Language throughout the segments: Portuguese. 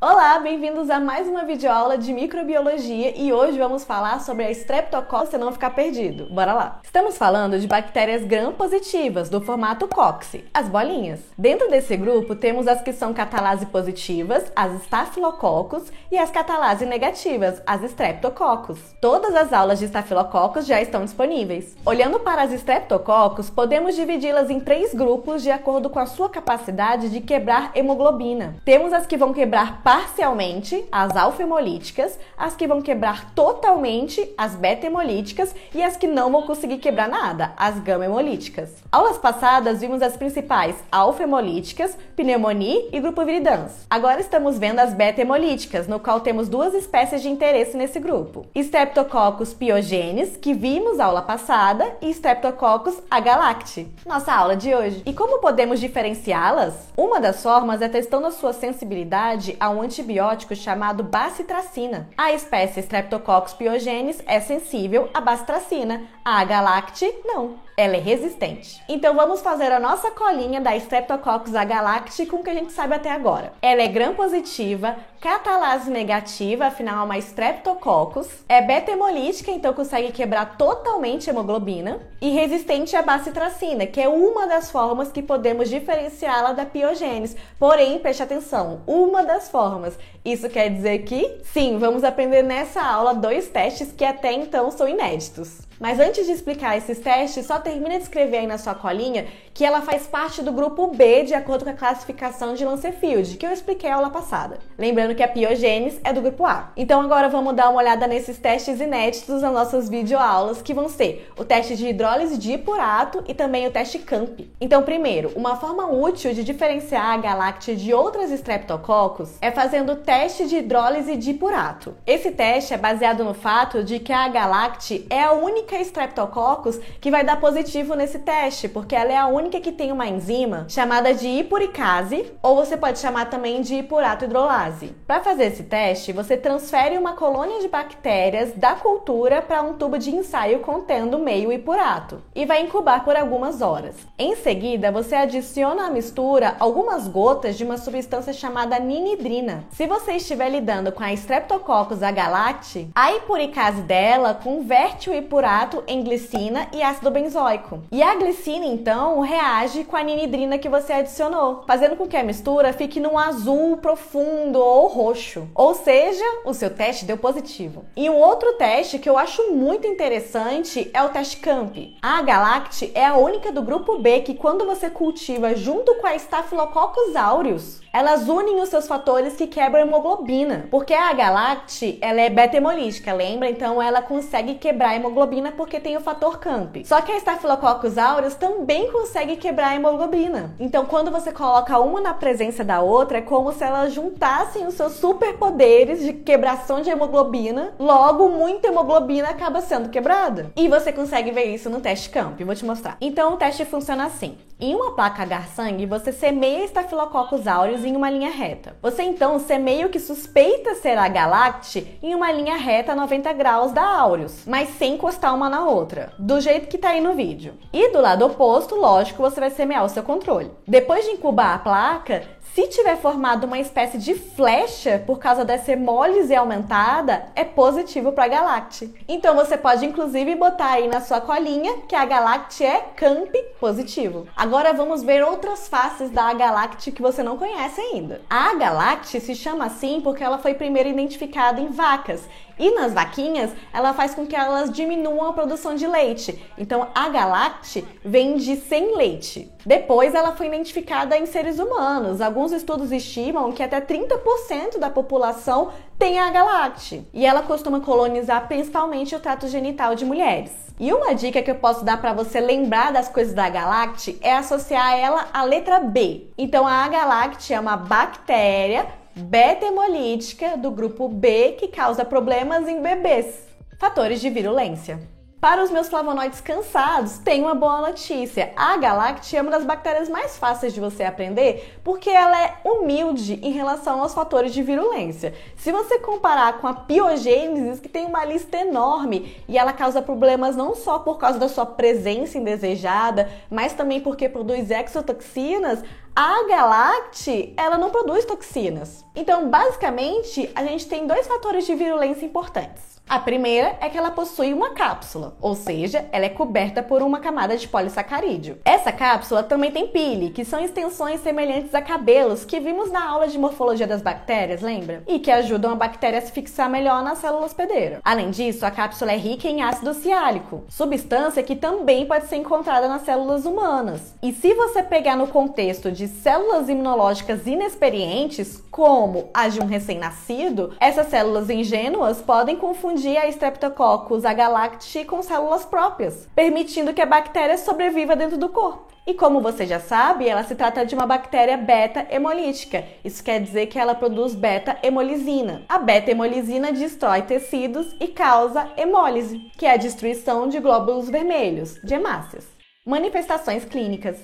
Olá, bem-vindos a mais uma videoaula de microbiologia e hoje vamos falar sobre a Streptococcus, você não ficar perdido. Bora lá! Estamos falando de bactérias gram-positivas, do formato cocci, as bolinhas. Dentro desse grupo temos as que são catalase positivas, as Staphylococcus, e as catalase negativas, as Streptococcus. Todas as aulas de Staphylococcus já estão disponíveis. Olhando para as Streptococcus, podemos dividi-las em 3 grupos de acordo com a sua capacidade de quebrar hemoglobina. Temos as que vão quebrar parcialmente, as alfa-hemolíticas, as que vão quebrar totalmente, as beta-hemolíticas, e as que não vão conseguir quebrar nada, as gama-hemolíticas. Aulas passadas vimos as principais alfa-hemolíticas, pneumonia e grupo viridans. Agora estamos vendo as beta-hemolíticas, no qual temos 2 espécies de interesse nesse grupo. Streptococcus pyogenes, que vimos aula passada, e Streptococcus agalacti, nossa aula de hoje. E como podemos diferenciá-las? Uma das formas é testando a sua sensibilidade a um antibiótico chamado bacitracina. A espécie Streptococcus pyogenes é sensível à bacitracina, a agalacti não. Ela é resistente. Então vamos fazer a nossa colinha da Streptococcus agalacti com o que a gente sabe até agora. Ela é gram-positiva, catalase negativa, afinal é uma Streptococcus, é beta-hemolítica, então consegue quebrar totalmente a hemoglobina, e resistente à bacitracina, que é uma das formas que podemos diferenciá-la da pyogenes. Porém, preste atenção, uma das formas. Isso quer dizer que, sim, vamos aprender nessa aula 2 testes que até então são inéditos. Mas antes de explicar esses testes, só termina de escrever aí na sua colinha que ela faz parte do grupo B, de acordo com a classificação de Lancefield, que eu expliquei a aula passada. Lembrando que a pyogenes é do grupo A. Então agora vamos dar uma olhada nesses testes inéditos nas nossas videoaulas, que vão ser o teste de hidrólise de hipurato e também o teste CAMP. Então, primeiro, uma forma útil de diferenciar a agalacti de outras Streptococcus é fazendo o teste de hidrólise de hipurato. Esse teste é baseado no fato de que a agalacti é a única Streptococcus que vai dar positivo nesse teste, porque ela é a única que tem uma enzima chamada de hipuricase, ou você pode chamar também de hipurato hidrolase. Para fazer esse teste, você transfere uma colônia de bactérias da cultura para um tubo de ensaio contendo meio hipurato e vai incubar por algumas horas. Em seguida, você adiciona à mistura algumas gotas de uma substância chamada ninidrina. Se você estiver lidando com a Streptococcus agalacti, a hipuricase dela converte o hipurato em glicina e ácido benzoico. E a glicina, então, reage com a ninidrina que você adicionou, fazendo com que a mistura fique num azul profundo ou roxo. Ou seja, o seu teste deu positivo. E um outro teste que eu acho muito interessante é o teste CAMP. A agalacti é a única do grupo B que, quando você cultiva junto com a Staphylococcus aureus, elas unem os seus fatores que quebram a hemoglobina. Porque a agalacti, ela é beta-hemolítica, lembra? Então ela consegue quebrar a hemoglobina porque tem o fator CAMP. Só que a Staphylococcus aureus também consegue quebrar a hemoglobina. Então quando você coloca uma na presença da outra, é como se elas juntassem os seus superpoderes de quebração de hemoglobina. Logo, muita hemoglobina acaba sendo quebrada. E você consegue ver isso no teste CAMP. Vou te mostrar. Então o teste funciona assim. Em uma placa agar-sangue, você semeia Staphylococcus aureus em uma linha reta. Você então semeia o que suspeita ser a agalacti em uma linha reta a 90 graus da aureus, mas sem encostar uma na outra, do jeito que tá aí no vídeo. E do lado oposto, lógico, você vai semear o seu controle. Depois de incubar a placa, se tiver formado uma espécie de flecha por causa dessa hemólise aumentada, é positivo para a agalacti. Então você pode inclusive botar aí na sua colinha que a agalacti é CAMP positivo. Agora vamos ver outras faces da agalacti que você não conhece ainda. A agalacti se chama assim porque ela foi primeiro identificada em vacas. E nas vaquinhas, ela faz com que elas diminuam a produção de leite. Então, a agalacti vem de sem leite. Depois, ela foi identificada em seres humanos. Alguns estudos estimam que até 30% da população tem a agalacti. E ela costuma colonizar principalmente o trato genital de mulheres. E uma dica que eu posso dar para você lembrar das coisas da agalacti é associar ela à letra B. Então, a agalacti é uma bactéria beta-hemolítica do grupo B que causa problemas em bebês. Fatores de virulência. Para os meus flavonoides cansados, tem uma boa notícia. A agalacti é uma das bactérias mais fáceis de você aprender porque ela é humilde em relação aos fatores de virulência. Se você comparar com a piogênesis, que tem uma lista enorme e ela causa problemas não só por causa da sua presença indesejada, mas também porque produz exotoxinas, A Agalact, ela não produz toxinas. Então, basicamente, a gente tem dois fatores de virulência importantes. A primeira é que ela possui uma cápsula, ou seja, ela é coberta por uma camada de polissacarídeo. Essa cápsula também tem pile, que são extensões semelhantes a cabelos que vimos na aula de morfologia das bactérias, lembra? E que ajudam a bactéria a se fixar melhor na célula hospedeira. Além disso, a cápsula é rica em ácido ciálico, substância que também pode ser encontrada nas células humanas. E se você pegar no contexto de células imunológicas inexperientes, como as de um recém-nascido, essas células ingênuas podem confundir a Streptococcus agalacti com células próprias, permitindo que a bactéria sobreviva dentro do corpo. E como você já sabe, ela se trata de uma bactéria beta-hemolítica. Isso quer dizer que ela produz beta-hemolisina. A beta-hemolisina destrói tecidos e causa hemólise, que é a destruição de glóbulos vermelhos, de hemácias. Manifestações clínicas.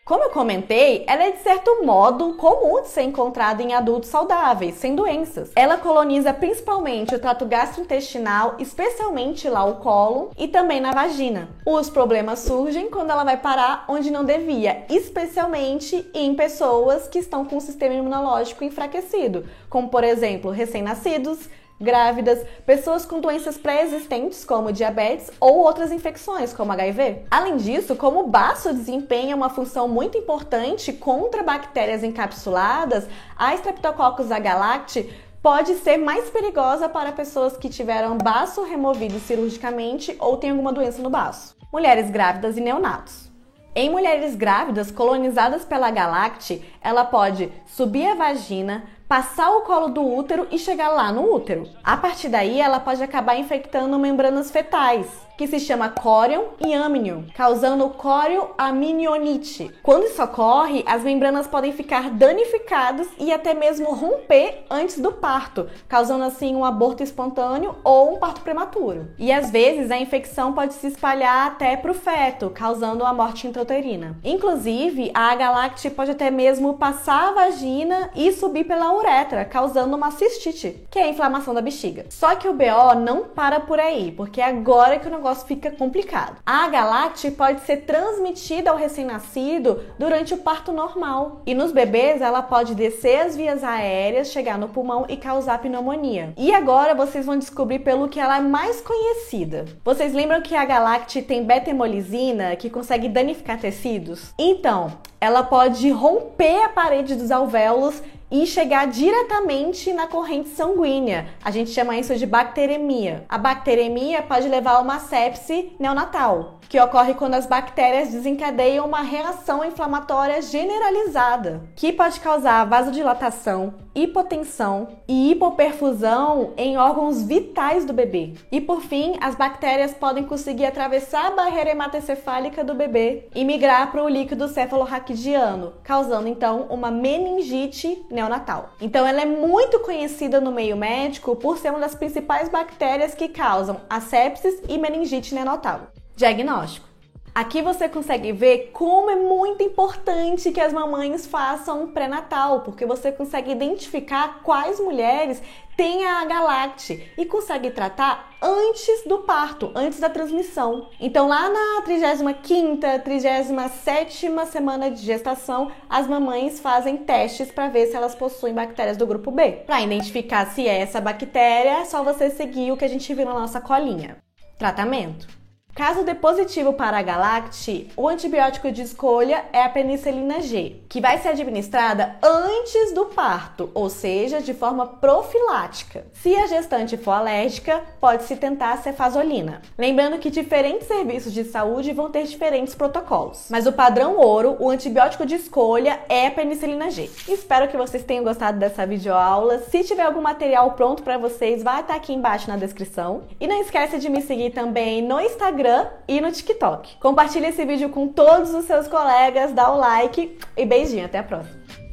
Como eu comentei, ela é de certo modo comum de ser encontrada em adultos saudáveis, sem doenças. Ela coloniza principalmente o trato gastrointestinal, especialmente lá o cólon e também na vagina. Os problemas surgem quando ela vai parar onde não devia, especialmente em pessoas que estão com o sistema imunológico enfraquecido, como por exemplo, recém-nascidos, grávidas, pessoas com doenças pré-existentes como diabetes ou outras infecções como HIV. Além disso, como o baço desempenha uma função muito importante contra bactérias encapsuladas, a Streptococcus agalacti pode ser mais perigosa para pessoas que tiveram baço removido cirurgicamente ou têm alguma doença no baço. Mulheres grávidas e neonatos. Em mulheres grávidas colonizadas pela Agalacti, ela pode subir a vagina, passar o colo do útero e chegar lá no útero. A partir daí, ela pode acabar infectando membranas fetais, que se chama córion e amnion, causando corioaminionite. Quando isso ocorre, as membranas podem ficar danificadas e até mesmo romper antes do parto, causando assim um aborto espontâneo ou um parto prematuro. E às vezes a infecção pode se espalhar até para o feto, causando a morte intrauterina. Inclusive, a Agalacti pode até mesmo passar a vagina e subir pela uretra, causando uma cistite, que é a inflamação da bexiga. Só que o BO não para por aí, porque é agora que o negócio fica complicado. A Agalacti pode ser transmitida ao recém-nascido durante o parto normal. E nos bebês, ela pode descer as vias aéreas, chegar no pulmão e causar pneumonia. E agora vocês vão descobrir pelo que ela é mais conhecida. Vocês lembram que a Agalacti tem beta-hemolisina, que consegue danificar tecidos? Então, ela pode romper a parede dos alvéolos e chegar diretamente na corrente sanguínea. A gente chama isso de bacteremia. A bacteremia pode levar a uma sepse neonatal, que ocorre quando as bactérias desencadeiam uma reação inflamatória generalizada, que pode causar vasodilatação, hipotensão e hipoperfusão em órgãos vitais do bebê. E por fim, as bactérias podem conseguir atravessar a barreira hematocefálica do bebê e migrar para o líquido cefalorraquidiano, causando então uma meningite neonatal. Então ela é muito conhecida no meio médico por ser uma das principais bactérias que causam a sepsis e meningite neonatal. Diagnóstico. Aqui você consegue ver como é muito importante que as mamães façam um pré-natal, porque você consegue identificar quais mulheres têm a Agalacti e consegue tratar antes do parto, antes da transmissão. Então lá na 35ª, 37ª semana de gestação, as mamães fazem testes para ver se elas possuem bactérias do grupo B. Para identificar se é essa bactéria, é só você seguir o que a gente viu na nossa colinha. Tratamento. Caso dê positivo para a Agalacti, o antibiótico de escolha é a penicilina G, que vai ser administrada antes do parto, ou seja, de forma profilática. Se a gestante for alérgica, pode-se tentar a cefazolina. Lembrando que diferentes serviços de saúde vão ter diferentes protocolos, mas o padrão ouro, o antibiótico de escolha, é a penicilina G. Espero que vocês tenham gostado dessa videoaula. Se tiver algum material pronto para vocês, vai estar aqui embaixo na descrição. E não esquece de me seguir também no Instagram e no TikTok. Compartilhe esse vídeo com todos os seus colegas, dá o like e beijinho, até a próxima!